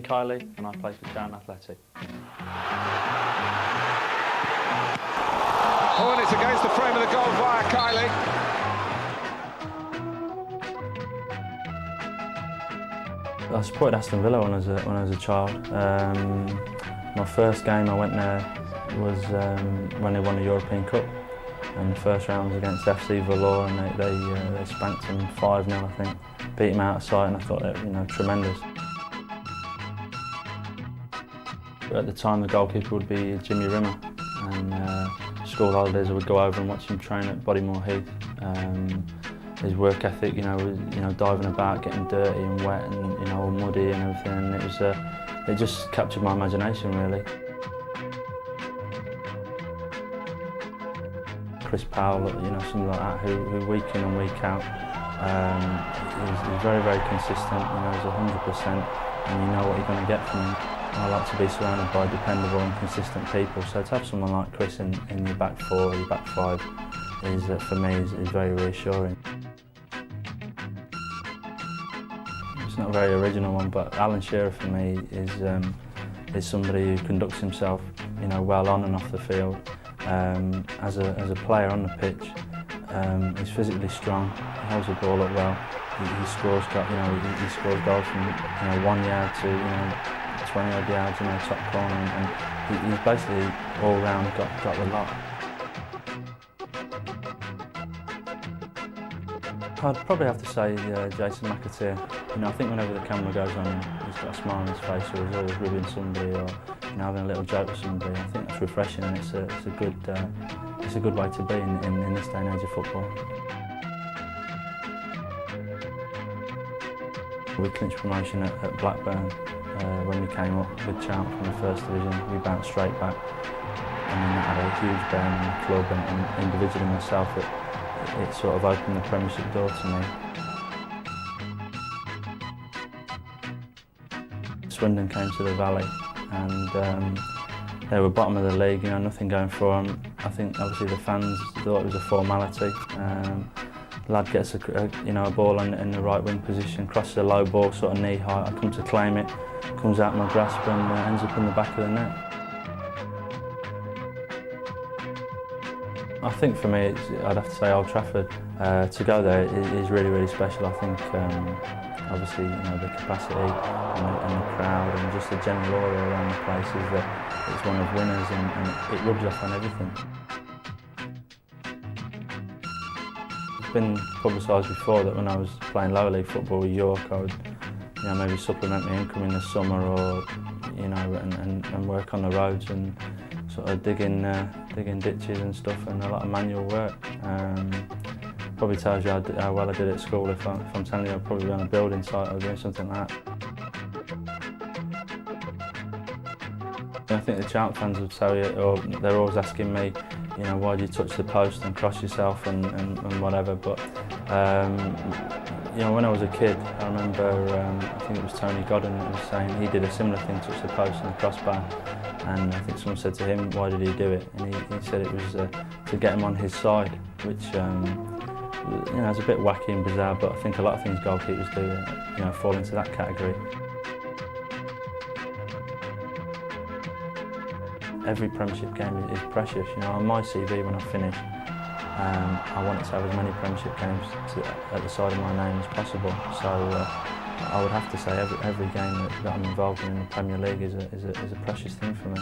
I'm Kiely and I play for Charlton Athletic. Oh, and it's against the frame of the goal via Kiely. I supported Aston Villa when I was a child. My first game I went there was when they won the European Cup, and the first round was against FC Valour, and they spanked them 5-0, I think. Beat them out of sight, and I thought that tremendous. At the time, the goalkeeper would be Jimmy Rimmer, and school holidays I would go over and watch him train at Bodymoor Heath. His work ethic, diving about, getting dirty and wet, and all muddy and everything. And it just captured my imagination, really. Chris Powell, something like that, who week in and week out, he's very, very consistent. He's 100%, and you know what you're going to get from him. I like to be surrounded by dependable and consistent people, so to have someone like Chris in your back four or your back five is, for me, is very reassuring. It's not a very original one, but Alan Shearer for me is somebody who conducts himself, well on and off the field. As a player on the pitch, he's physically strong. He holds the ball up well. He scores goals from 1 yard to 20 odd yards, top corner, and he's basically all round got the lot. I'd probably have to say Jason McAteer. I think whenever the camera goes on him, he's got a smile on his face, or he's always ribbing somebody, or having a little joke with somebody. I think that's refreshing, and it's a good way to be in this day and age of football. We clinched promotion at Blackburn when we came up with Charlton from the First Division. We bounced straight back, and then that had a huge bearing on the club, and individually myself, it sort of opened the Premiership door to me. Swindon came to the Valley, and they were bottom of the league, nothing going for them. I think obviously the fans thought it was a formality. The lad gets a ball in the right wing position, crosses a low ball, sort of knee height. I come to claim it, comes out of my grasp and ends up in the back of the net. I think for me, I'd have to say Old Trafford. To go there is really, really special. I think obviously the capacity and the crowd and just the general aura around the place is that it's one of winners, and it rubs off on everything. It's been publicised before that when I was playing lower league football with York, I would maybe supplement my income in the summer, or and work on the roads and sort of digging ditches and stuff, and a lot of manual work. Probably tells you how well I did at school. If I'm telling you I'd probably be on a building site or doing something like that. I think the Charlton fans would tell you, or they're always asking me, why do you touch the post and cross yourself and whatever. But when I was a kid, I remember I think it was Tony Godden that was saying he did a similar thing, touch the post and the crossbar. And I think someone said to him, why did he do it? And he said it was to get him on his side, which is a bit wacky and bizarre, but I think a lot of things goalkeepers do, fall into that category. Every Premiership game is precious. On my CV when I finish, I want it to have as many Premiership games at the side of my name as possible. So I would have to say every game that I'm involved in the Premier League is a precious thing for me.